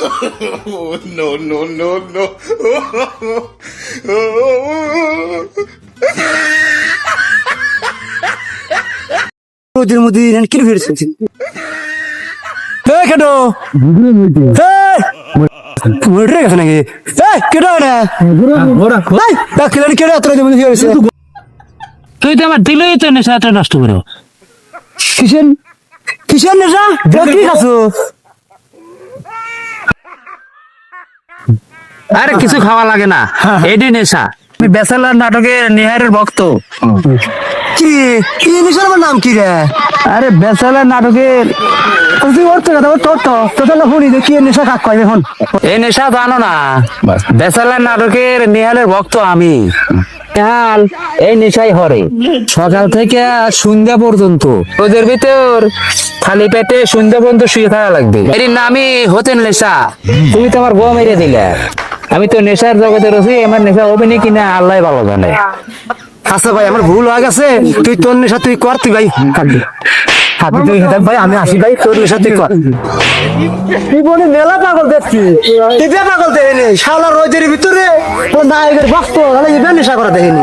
No, no, no, no. ওদের মধ্যে কি ফিরেছে কেন মরে গেছে নাকি কেন কেন তুই তো আমার দিলেই তো নেশাটা নষ্ট করো। কিসের কিসের নেশা কি খাচ্ছো? আরে কিছু খাওয়া লাগে না, এডি নেশা। আমি ব্যাচেলর নাটকের নিহারের ভক্ত। কি কি নেশার আমার নাম কি রে? আরে ব্যাচেলর নাটকের তুই ওর থেকে তোর তো শুনি যে কি নেশা কাক কয় এখন এই নেশা জানো না? ব্যাচেলর নাটকের নিহালের ভক্ত আমি। নিহাল এই নেশাই হরে সকাল থেকে সন্ধ্যা পর্যন্ত, ওদের ভিতর খালি পেটে সন্ধ্যা পর্যন্ত শুয়ে থাকা লাগবে। এর নামই হতেন নেশা। তুমি তো আমার গো মেরে দিলে। আমি তো নেশার জগতে রয়েছি, আমার নেশা হবে না কিনা আল্লাহ ভালো জানে। আচ্ছা ভাই আমার ভুল হয়ে গেছে, তুই তোর নেশা তুই কর, তুই ভাই হাতে তুই ভাই আমি আসি ভাই, তোর নেশা তুই কর। তুই বলে মেলা পাগল দেখছি, তুই পাগল দেখেনি শালা রোজের ভিতরে নায়কের ভক্ত নেশা করা দেখেনি।